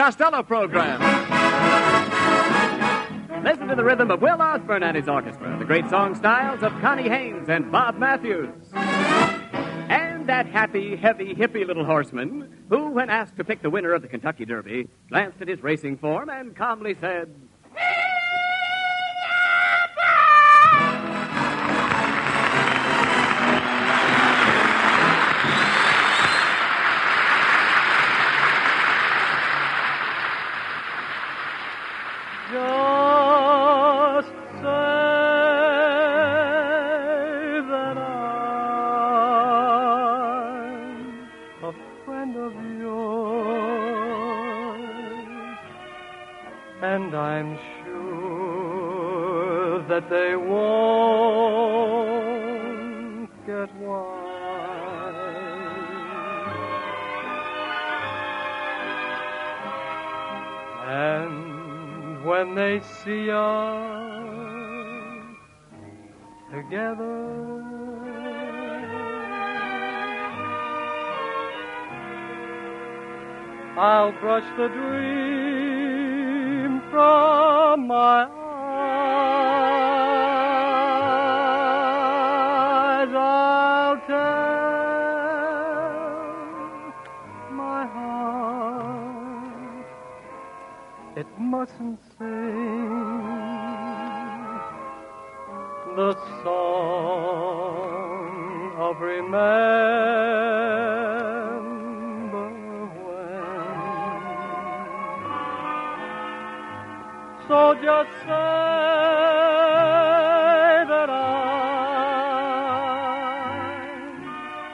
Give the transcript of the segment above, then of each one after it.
Costello program. Listen to the rhythm of Will Osborne and his orchestra, the great song styles of Connie Haynes and Bob Matthews. And that happy, heavy, hippie little horseman who, when asked to pick the winner of the Kentucky Derby, glanced at his racing form and calmly said, Just say that I'm a friend of yours, and I'm sure that they won't get wise. And when they see us together, I'll brush the dream from my eyes. I'll tell my heart it mustn't sing the song of remember when. So just say that I'm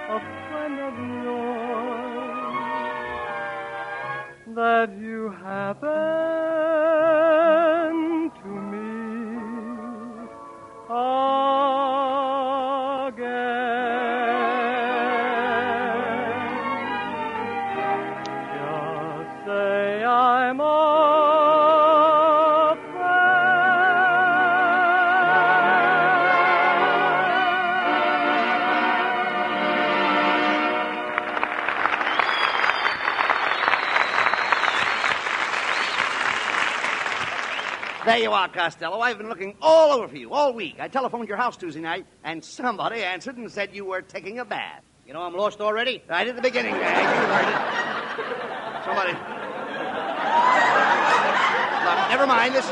a friend of yours, that you happen to me again. Just say I'm a There you are, Costello. I've been looking all over for you all week. I telephoned your house Tuesday night, and somebody answered and said you were taking a bath. You know I'm lost already? Right at the beginning, you heard it. Somebody... Look, never mind. This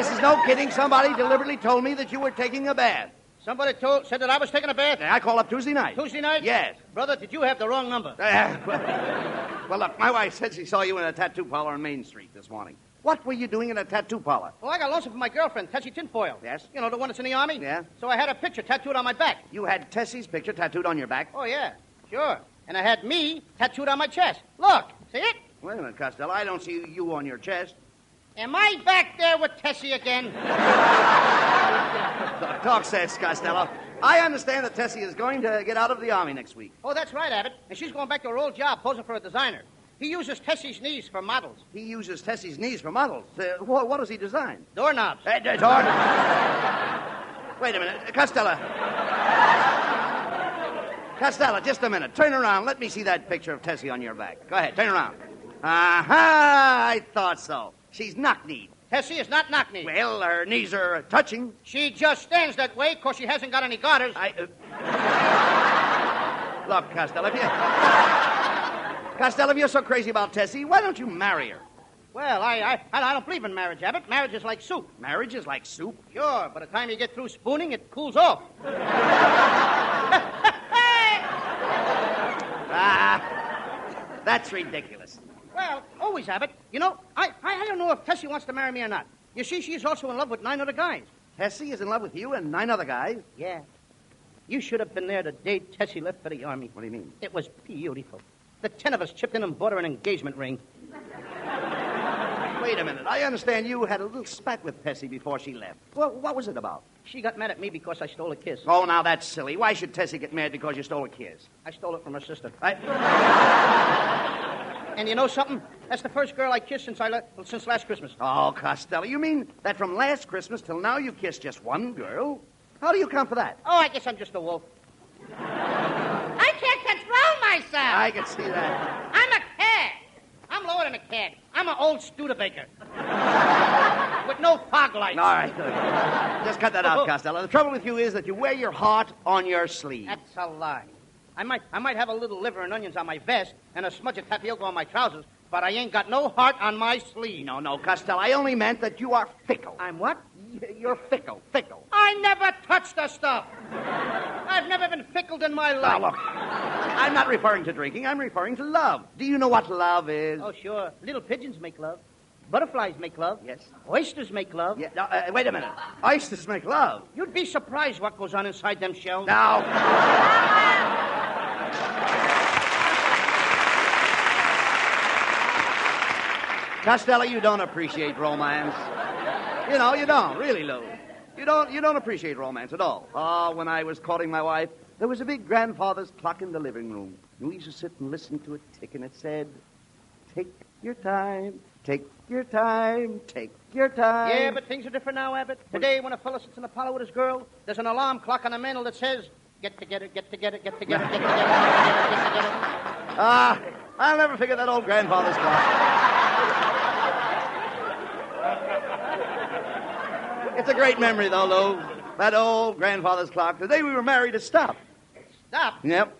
is no kidding. Somebody deliberately told me that you were taking a bath. Somebody said that I was taking a bath? Yeah, I called up Tuesday night. Tuesday night? Yes. Brother, did you have the wrong number? Well, look, my wife said she saw you in a tattoo parlor on Main Street this morning. What were you doing in a tattoo parlor? Well, I got lonesome for my girlfriend, Tessie Tinfoil. Yes? You know, the one that's in the Army? Yeah. So I had her picture tattooed on my back. You had Tessie's picture tattooed on your back? Oh, yeah, sure. And I had me tattooed on my chest. Look, see it? Wait a minute, Costello. I don't see you on your chest. Am I back there with Tessie again? Talk sense, Costello. I understand that Tessie is going to get out of the Army next week. Oh, that's right, Abbott. And she's going back to her old job posing for a designer. He uses Tessie's knees for models. He uses Tessie's knees for models. What does he design? Doorknobs. Doorknobs. Wait a minute. Costello. Costello, just a minute. Turn around. Let me see that picture of Tessie on your back. Go ahead. Turn around. Aha! I thought so. She's knock-kneed. Tessie is not knock-kneed. Well, her knees are touching. She just stands that way because she hasn't got any garters. Look, Costello, if you're so crazy about Tessie, why don't you marry her? Well, I don't believe in marriage, Abbott. Marriage is like soup. Marriage is like soup? Sure. By the time you get through spooning, it cools off. That's ridiculous. Well, always, Abbott. You know, I don't know if Tessie wants to marry me or not. You see, she's also in love with 9 other guys. Tessie is in love with you and 9 other guys? Yeah. You should have been there the day Tessie left for the Army. What do you mean? It was beautiful. The 10 of us chipped in and bought her an engagement ring. Wait a minute. I understand you had a little spat with Tessie before she left. Well, what was it about? She got mad at me because I stole a kiss. Oh, now that's silly. Why should Tessie get mad because you stole a kiss? I stole it from her sister. And you know something? That's the first girl I kissed since last Christmas. Oh, Costello, you mean that from last Christmas till now you've kissed just one girl? How do you account for that? Oh, I guess I'm just a wolf. I can't control myself. I can see that. I'm a cat. in a cab. I'm an old Studebaker. With no fog lights. All right, good. Just cut that out, Costello. The trouble with you is that you wear your heart on your sleeve. That's a lie. I might have a little liver and onions on my vest and a smudge of tapioca on my trousers, but I ain't got no heart on my sleeve. No, Costello. I only meant that you are fickle. I'm what? You're fickle. I never touched the stuff. I've never been fickled in my life. Now, look, I'm not referring to drinking. I'm referring to love. Do you know what love is? Oh, sure. Little pigeons make love. Butterflies make love. Yes. Oysters make love. Yeah. Now, wait a minute. Oysters make love. You'd be surprised what goes on inside them shells. Now. Costello, you don't appreciate romance. You don't, really, Lou. You don't appreciate romance at all. Oh, when I was courting my wife, there was a big grandfather's clock in the living room. We used to sit and listen to it tick, and it said, "Take your time, take your time, take your time." Yeah, but things are different now, Abbott. Today, when a fellow sits in a parlor with his girl, there's an alarm clock on the mantel that says, "Get together, get together, get together, get together, get together." I'll never forget that old grandfather's clock. It's a great memory, though, Lou. That old grandfather's clock. The day we were married, it stopped. Stop. Yep.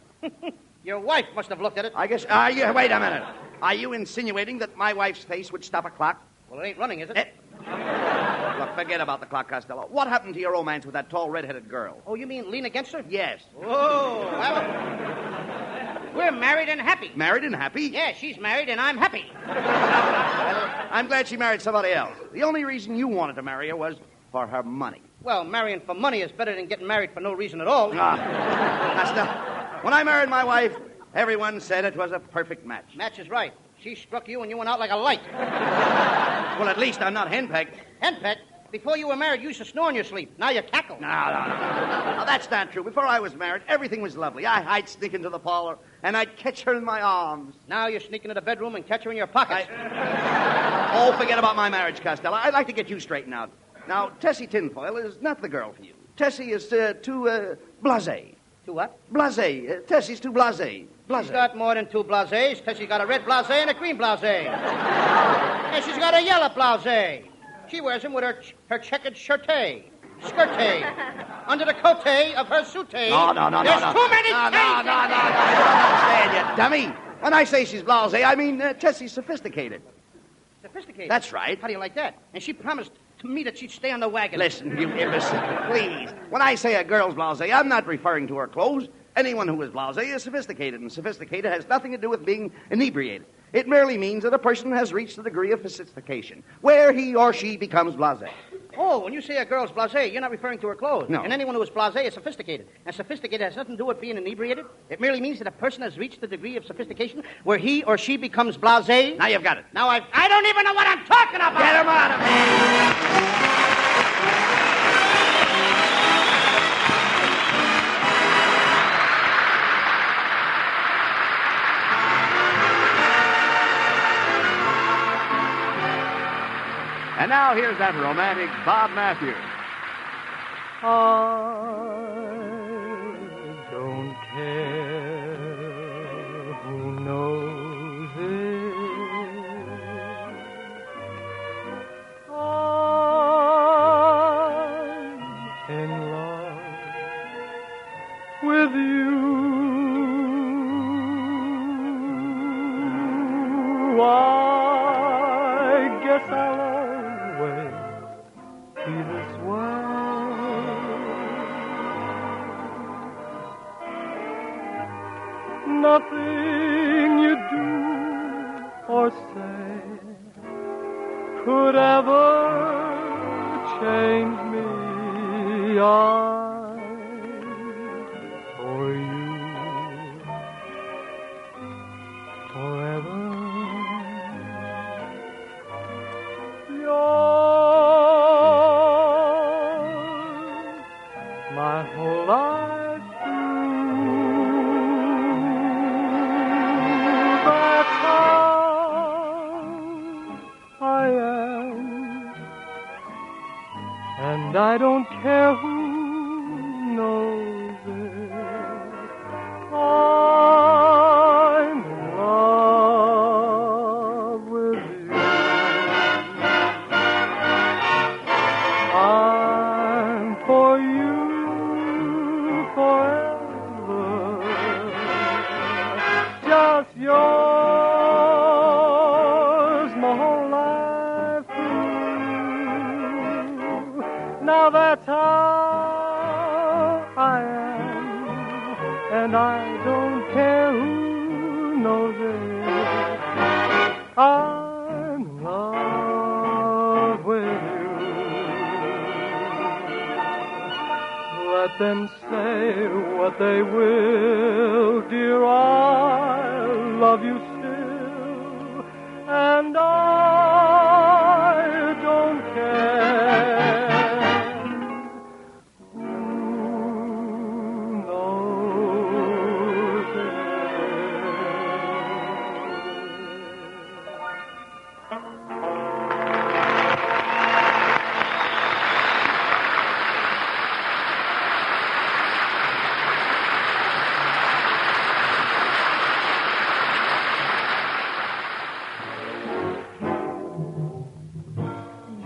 Your wife must have looked at it. I guess. Wait a minute. Are you insinuating that my wife's face would stop a clock? Well, it ain't running, is it? Look, forget about the clock, Costello. What happened to your romance with that tall, red-headed girl? Oh, you mean lean against her? Yes. Oh, well, we're married and happy. Married and happy? Yeah, she's married and I'm happy. I'm glad she married somebody else. The only reason you wanted to marry her was for her money. Well, marrying for money is better than getting married for no reason at all. Costello, when I married my wife, everyone said it was a perfect match. Match is right. She struck you and you went out like a light. Well, at least I'm not henpecked. Henpecked? Before you were married, you used to snore in your sleep. Now you cackle. No. No, that's not true. Before I was married, everything was lovely. I'd sneak into the parlor, and I'd catch her in my arms. Now you sneak into the bedroom and catch her in your pockets. Oh, forget about my marriage, Costello. I'd like to get you straightened out. Now, Tessie Tinfoil is not the girl for you. Tessie is too blasé. Too what? Blasé. Tessie's too blasé. She's got more than two blasés. Tessie's got a red blasé and a green blasé. And she's got a yellow blasé. She wears them with her checkered skirtay, under the cote of her soutane. No. There's too many No. You don't understand, you dummy. When I say she's blasé, I mean Tessie's sophisticated. Sophisticated? That's right. How do you like that? And she promised to me that she'd stay on the wagon. Listen, you imbecile, please. When I say a girl's blasé, I'm not referring to her clothes. Anyone who is blasé is sophisticated, and sophisticated has nothing to do with being inebriated. It merely means that a person has reached a degree of sophistication, where he or she becomes blasé. Oh, when you say a girl's blasé, you're not referring to her clothes. No. And anyone who is blasé is sophisticated. And sophisticated has nothing to do with being inebriated. It merely means that a person has reached the degree of sophistication where he or she becomes blasé. Now you've got it. Now I don't even know what I'm talking about. Get him out of here! And now here's that romantic Bob Matthews. I don't care who knows it. I'm in love with you. I guess I'll always be this way. Nothing you do or say could ever change me. I'm for you forever. Yours, my whole life through. That's how I am, and I don't care who knows it. I'm in love with Now that's how I am, and I don't care who knows it. I'm in love with you. Let them say what they will, dear, I love you still, and I don't care who knows it.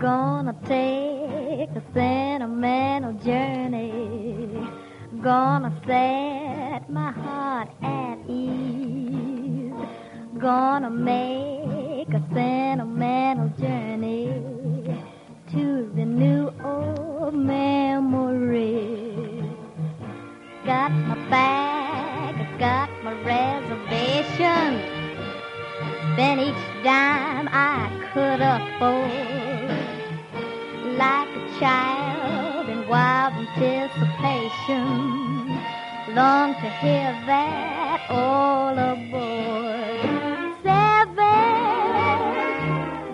Gonna take a sentimental journey. Gonna set my heart at ease. Gonna make a sentimental journey to the new old memory. Got my bag, I got my reservation. Spent each dime I could afford. Like a child in wild anticipation, long to hear that all aboard. 7,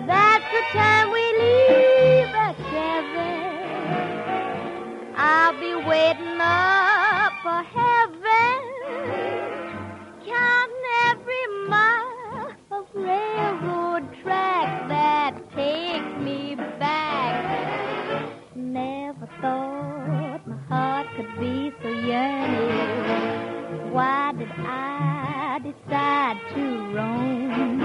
that's the time we leave at 7. I'll be waiting up for heaven, counting every mile of railroad track that takes me back. Never thought my heart could be so yearning. Why did I decide to roam?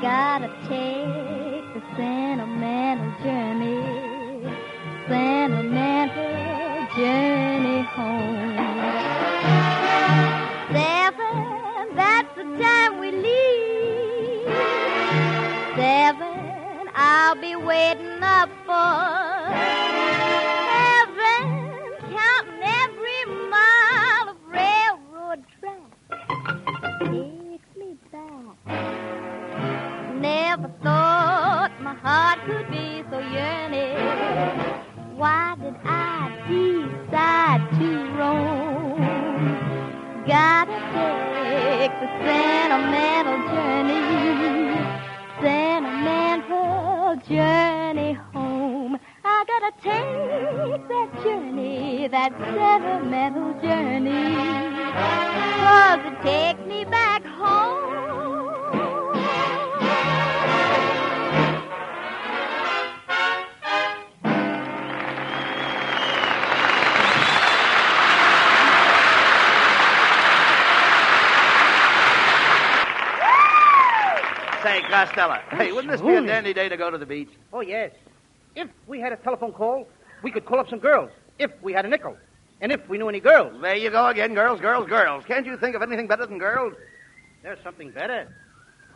Gotta take the sentimental journey home. 7, that's the time we leave. 7, I'll be waiting up for heaven, counting every mile of railroad track takes me back. Never thought my heart could be so yearning. Why did I decide to roam? Gotta take the sentimental journey home. I gotta take that journey, that sentimental journey, 'cause it takes me back home. Say, Costello, hey, wouldn't this be a dandy day to go to the beach? Oh, yes. If we had a telephone call, we could call up some girls. If we had a nickel. And if we knew any girls. There you go again, girls, girls, girls. Can't you think of anything better than girls? There's something better.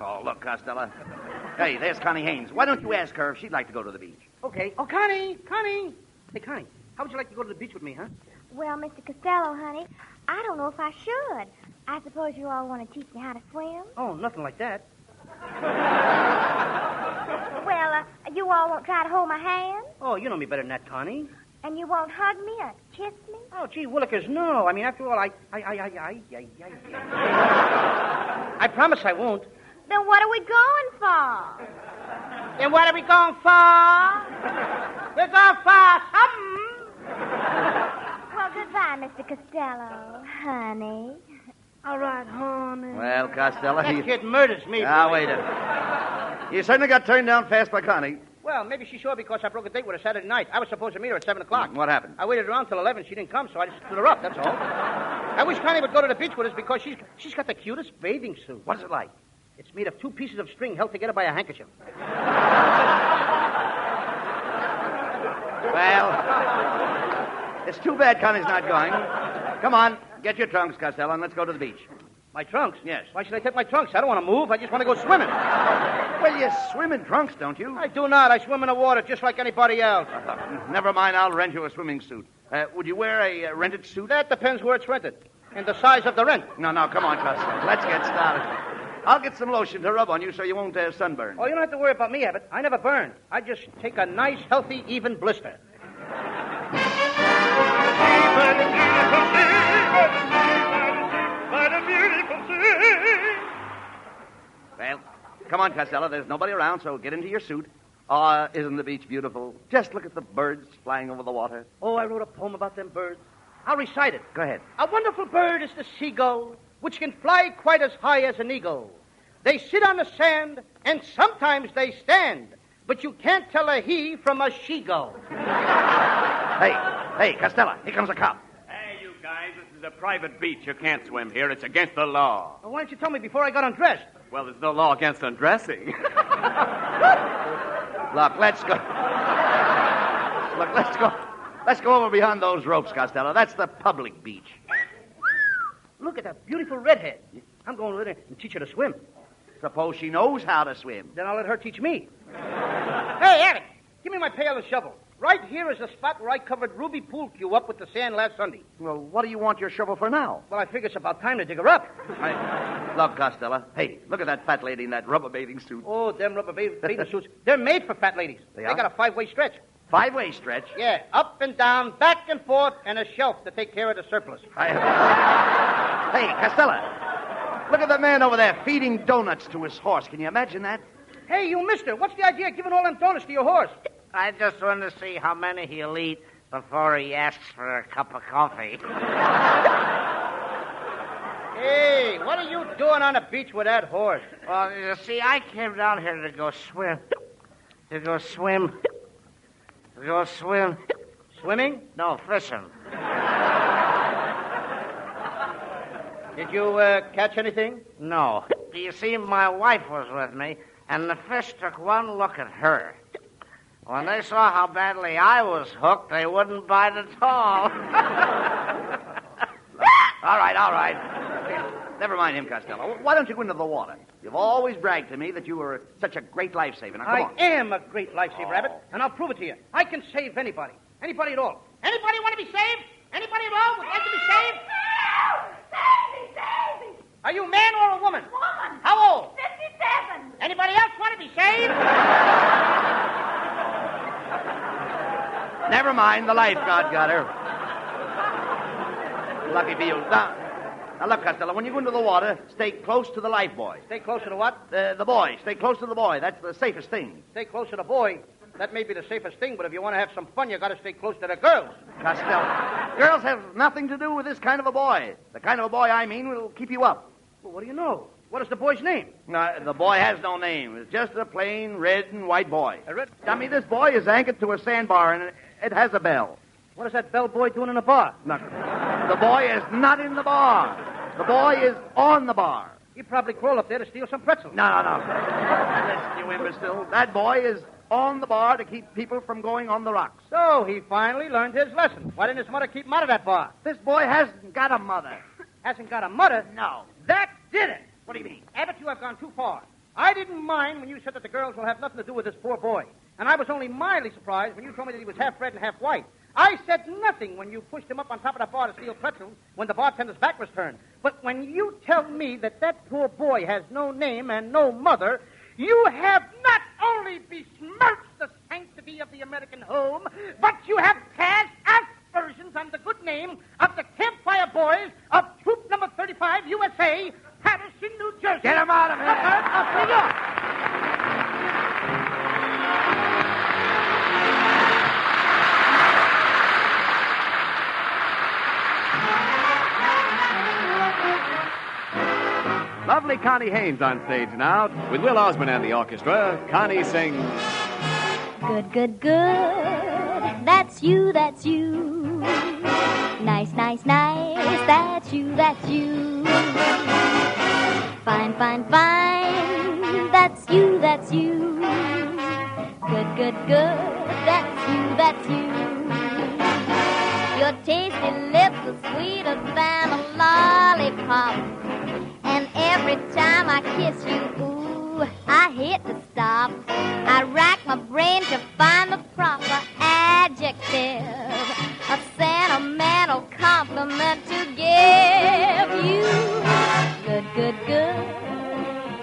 Oh, look, Costello. Hey, there's Connie Haynes. Why don't you ask her if she'd like to go to the beach? Okay. Oh, Connie. Hey, Connie, how would you like to go to the beach with me, huh? Well, Mr. Costello, honey, I don't know if I should. I suppose you all want to teach me how to swim? Oh, nothing like that. Well, you all won't try to hold my hand? Oh, you know me better than that, Connie. And you won't hug me or kiss me? Oh, gee, Willikers, no. I mean, after all, I promise I won't. Then what are we going for? Then what are we going for? We're going for something. Well, goodbye, Mr. Costello, honey. All right, honey. Well, Costello, That kid murders me. Now, boy. wait a minute. You certainly got turned down fast by Connie. Well, maybe she saw because I broke a date with her Saturday night. I was supposed to meet her at 7 o'clock. What happened? I waited around till 11. She didn't come, so I just stood her up, that's all. I wish Connie would go to the beach with us because she's got the cutest bathing suit. What's it like? It's made of 2 pieces of string held together by a handkerchief. Well, it's too bad Connie's not going. Come on, get your trunks, Costello, and let's go to the beach. My trunks? Yes. Why should I take my trunks? I don't want to move. I just want to go swimming. Well, you swim in trunks, don't you? I do not. I swim in the water just like anybody else. Never mind, I'll rent you a swimming suit. Would you wear a rented suit? That depends where it's rented and the size of the rent. No, come on, Costello. Let's get started. I'll get some lotion to rub on you so you won't sunburn. Oh, you don't have to worry about me, Abbott. I never burn. I just take a nice, healthy, even blister. Well, come on, Costello. There's nobody around, so get into your suit. Isn't the beach beautiful? Just look at the birds flying over the water. Oh, I wrote a poem about them birds. I'll recite it. Go ahead. A wonderful bird is the seagull, which can fly quite as high as an eagle. They sit on the sand, and sometimes they stand, but you can't tell a he from a she-gull. Hey, Costello, here comes a cop. Hey, you guys, this is a private beach. You can't swim here. It's against the law. Well, why didn't you tell me before I got undressed? Well, there's no law against undressing. Look, let's go. Let's go over behind those ropes, Costello. That's the public beach. Look at that beautiful redhead. I'm going with her and teach her to swim. Suppose she knows how to swim. Then I'll let her teach me. Hey, Abbott, give me my pail and shovel. Right here is the spot where I covered Ruby Pool Cue up with the sand last Sunday. Well, what do you want your shovel for now? Well, I figure it's about time to dig her up. Look, Costello. Hey, look at that fat lady in that rubber bathing suit. Oh, them rubber bathing suits. They're made for fat ladies. They got a 5-way stretch. 5-way stretch? Yeah, up and down, back and forth, and a shelf to take care of the surplus. Hey, Costello. Look at the man over there feeding donuts to his horse. Can you imagine that? Hey, you mister, what's the idea of giving all them donuts to your horse? I just want to see how many he'll eat before he asks for a cup of coffee. Hey, what are you doing on the beach with that horse? Well, you see, I came down here to go swim. Swimming? No, fishing. Did you catch anything? No. You see, my wife was with me, and the fish took one look at her. When they saw how badly I was hooked, they wouldn't bite at all. All right. Never mind him, Costello. Why don't you go into the water? You've always bragged to me that you were such a great lifesaver. Now, come on. I am a great lifesaver, Abbott, and I'll prove it to you. I can save anybody. Anybody at all. Anybody want to be saved? Anybody at all would like to be saved? Save me! Are you a man or a woman? Woman! How old? 57! Anybody else want to be saved? Never mind, the lifeguard got her. Lucky for you. Now, look, Costello, when you go into the water, stay close to the life boy. Stay closer to what? The boy. Stay close to the boy. That's the safest thing. Stay close to the boy. That may be the safest thing, but if you want to have some fun, you got to stay close to the girls. Costello, girls have nothing to do with this kind of a boy. The kind of a boy I mean will keep you up. Well, what do you know? What is the boy's name? The boy has no name. It's just a plain red and white boy. A red... I mean, this boy is anchored to a sandbar, and it has a bell. What is that bellboy doing in a bar? No, the boy is not in the bar. The boy is on the bar. He probably crawled up there to steal some pretzels. No. Listen, you imbecile. That boy is on the bar to keep people from going on the rocks. So he finally learned his lesson. Why didn't his mother keep him out of that bar? This boy hasn't got a mother. Hasn't got a mother? No. That did it. What do you mean? Abbott, you have gone too far. I didn't mind when you said that the girls will have nothing to do with this poor boy. And I was only mildly surprised when you told me that he was half red and half white. I said nothing when you pushed him up on top of the bar to steal pretzels when the bartender's back was turned. But when you tell me that that poor boy has no name and no mother, you have not only besmirched the sanctity of the American home, but you have cast aspersions on the good name of the Campfire Boys of Troop Number 35, USA, Patterson, New Jersey. Get him out of here. Of New York. Lovely Connie Haynes on stage now. With Will Osborne and the orchestra, Connie sings... Good, good, good. That's you, that's you. Nice, nice, nice. That's you, that's you. Fine, fine, fine. That's you, that's you. Good, good, good. That's you, that's you. Your tasty lips are sweeter than a lollipop. every time I kiss you, ooh, I hate to stop. I rack my brain to find the proper adjective, a sentimental compliment to give you. Good, good, good,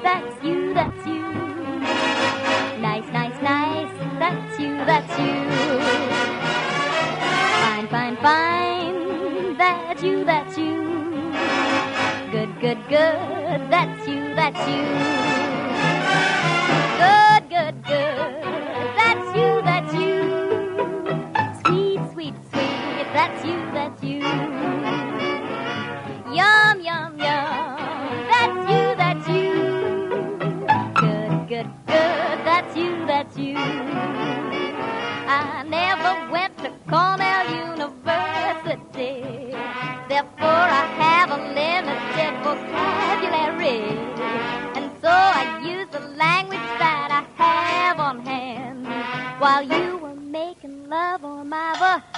that's you, that's you. Nice, nice, nice, that's you, that's you. Fine, fine, fine, that's you, that's you. Good, good, good, that's you, that's you. Good, good, good, that's you, that's you. Sweet, sweet, sweet, that's you, that's you. Yum, yum, yum, that's you, that's you. Good, good, good, that's you, that's you. I never went to Cornell University, therefore I have a limited vocabulary, and so I use the language that I have on hand while you were making love on my veranda.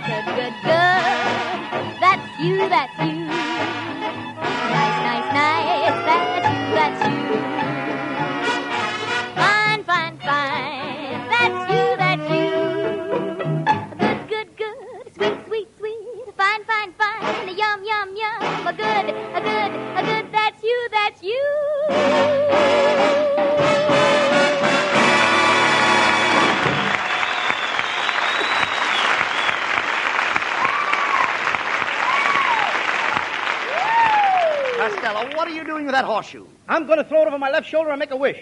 Good, good, good, that's you, that's you. Nice, nice, nice, that's you, that's you. Fine, fine, fine, that's you, that's you. Good, good, good, sweet, sweet, sweet. Fine, fine, fine, yum, yum, yum. A good, that's you, that's you. Costello, what are you doing with that horseshoe? I'm going to throw it over my left shoulder and make a wish.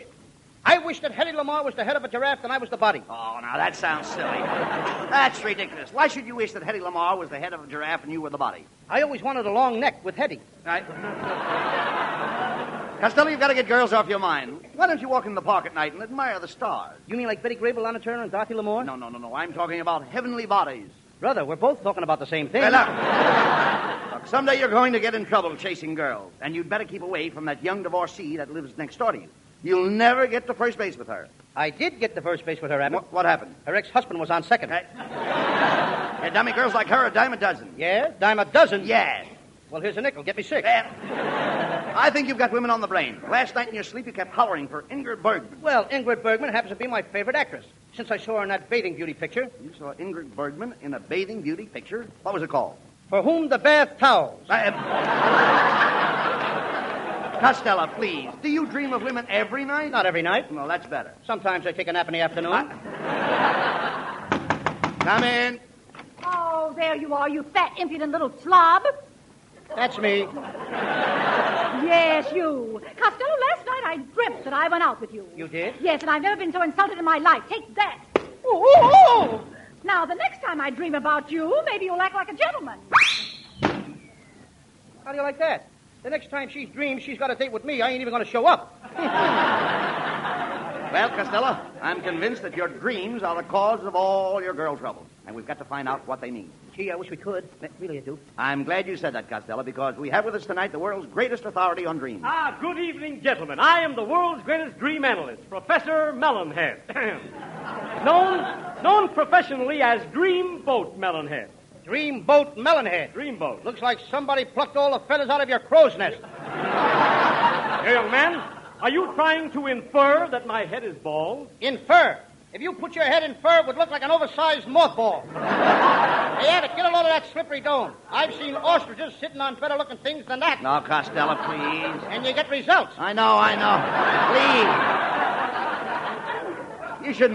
I wish that Hetty Lamar was the head of a giraffe and I was the body. Oh, now that sounds silly. That's ridiculous. Why should you wish that Hetty Lamar was the head of a giraffe and you were the body? I always wanted a long neck with Hetty. Right. Costello, you've got to get girls off your mind. Why don't you walk in the park at night and admire the stars? You mean like Betty Grable, Lana Turner, and Dorothy L'Amour? No. I'm talking about heavenly bodies. Brother, we're both talking about the same thing. Hey, look, someday you're going to get in trouble chasing girls, and you'd better keep away from that young divorcee that lives next door to you. You'll never get to first base with her. I did get to first base with her, Abbott. What happened? Her ex-husband was on second. Hey, dummy, girls like her a dime a dozen. Yeah? Dime a dozen? Yeah. Well, here's a nickel. Get me six. I think you've got women on the brain. Last night in your sleep, you kept hollering for Ingrid Bergman. Well, Ingrid Bergman happens to be my favorite actress. Since I saw her in that bathing beauty picture. You saw Ingrid Bergman in a bathing beauty picture? What was it called? For Whom the Bath Towels. Costello, please. Do you dream of women every night? Not every night. No, that's better. Sometimes I take a nap in the afternoon. Come in. Oh, there you are, you fat, impudent little slob. That's me. Yes, you. Costello, last night I dreamt that I went out with you. You did? Yes, and I've never been so insulted in my life. Take that. Ooh. Now, the next time I dream about you, maybe you'll act like a gentleman. How do you like that? The next time she dreams she's got a date with me, I ain't even going to show up. Well, Costello, I'm convinced that your dreams are the cause of all your girl trouble, and we've got to find out what they mean. Gee, I wish we could. Really, I do. I'm glad you said that, Costello, because we have with us tonight the world's greatest authority on dreams. Good evening, gentlemen. I am the world's greatest dream analyst, Professor Melonhead. known professionally as Dreamboat Melonhead. Dreamboat Melonhead. Dreamboat. Looks like somebody plucked all the feathers out of your crow's nest. Hey, young man, are you trying to infer that my head is bald? Infer? If you put your head in fur, it would look like an oversized mothball. Hey, Abbott, get a load of that slippery dome. I've seen ostriches sitting on better-looking things than that. No, Costello, please. And you get results. I know. Please. You shouldn't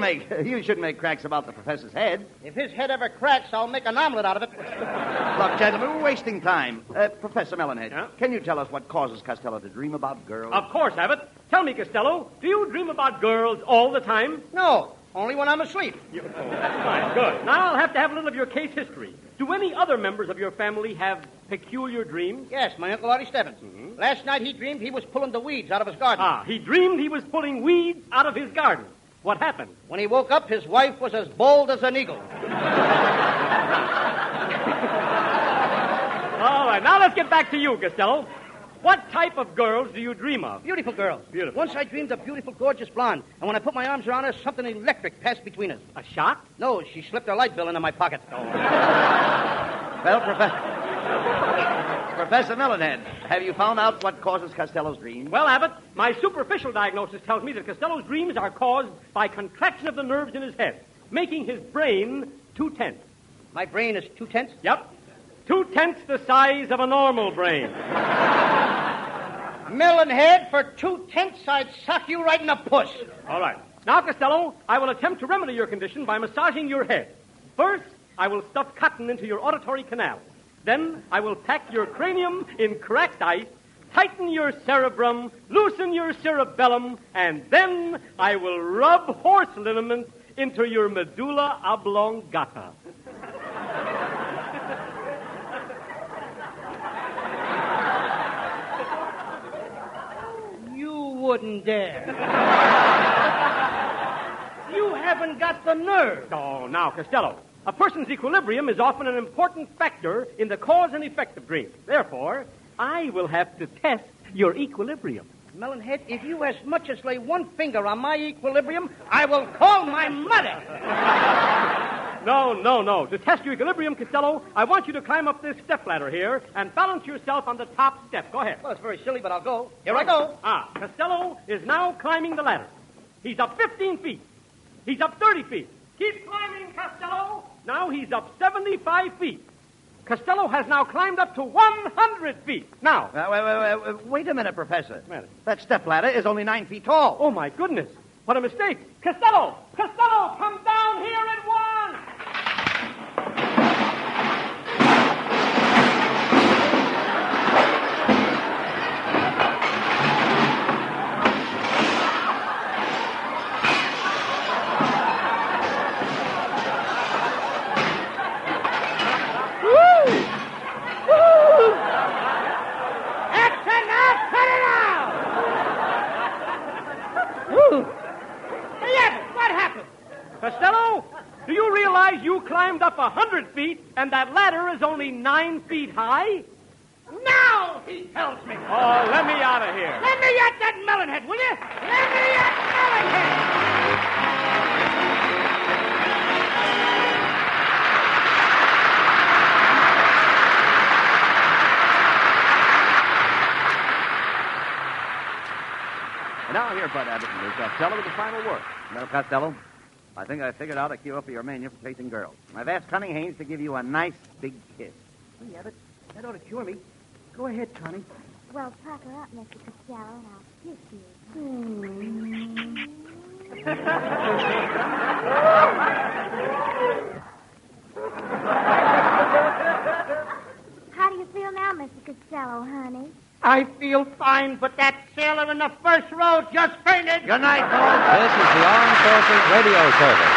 make cracks about the professor's head. If his head ever cracks, I'll make an omelet out of it. Look, gentlemen, we're wasting time. Professor Melonhead, Can you tell us what causes Costello to dream about girls? Of course, Abbott. Tell me, Costello, do you dream about girls all the time? No, only when I'm asleep. That's fine, good. Now I'll have to have a little of your case history. Do any other members of your family have peculiar dreams? Yes, my Uncle Artie Stebbins. Mm-hmm. Last night he dreamed he was pulling the weeds out of his garden. He dreamed he was pulling weeds out of his garden. What happened? When he woke up, his wife was as bold as an eagle. All right, now let's get back to you, Costello. What type of girls do you dream of? Beautiful girls. Beautiful. Once I dreamed of beautiful, gorgeous blonde, and when I put my arms around her, something electric passed between us. A shot? No, she slipped her light bill into my pocket. Well, Professor Melonhead, Have you found out what causes Costello's dream? Well, Abbott, my superficial diagnosis tells me that Costello's dreams are caused by contraction of the nerves in his head, making his brain too tense. My brain is 2 tenths? Yep. 2 tenths the size of a normal brain. Melon head, for 2 tenths, I'd sock you right in the puss. All right. Now, Costello, I will attempt to remedy your condition by massaging your head. First, I will stuff cotton into your auditory canal. Then, I will pack your cranium in cracked ice, tighten your cerebrum, loosen your cerebellum, and then I will rub horse liniment into your medulla oblongata. You wouldn't dare. You haven't got the nerve. Oh, now, Costello, a person's equilibrium is often an important factor in the cause and effect of dreams. Therefore, I will have to test your equilibrium. Melonhead, if you as much as lay one finger on my equilibrium, I will call my mother. No. To test your equilibrium, Costello, I want you to climb up this stepladder here and balance yourself on the top step. Go ahead. Well, it's very silly, but I'll go. Here I go. Costello is now climbing the ladder. He's up 15 feet. He's up 30 feet. Keep climbing, Costello. Now he's up 75 feet. Costello has now climbed up to 100 feet. Now. Wait a minute, Professor. That stepladder is only 9 feet tall. Oh, my goodness. What a mistake. Costello, come down here at once. Costello, do you realize you climbed up 100 feet and that ladder is only 9 feet high? Now, he tells me. Oh, let me out of here. Let me at that melonhead, will you? Let me at And now here, Bud Abbott and Lou Costello with the final word. Well, Costello, I think I figured out a cure for your mania for chasing girls. I've asked Connie Haynes to give you a nice big kiss. Hey, Abbott, that ought to cure me. Go ahead, Connie. Well, pucker up, Mr. Costello, and I'll kiss you. How do you feel now, Mr. Costello, honey? I feel fine, but that sailor in the first row just fainted. Good night, folks. This is the Armed Forces Radio Service.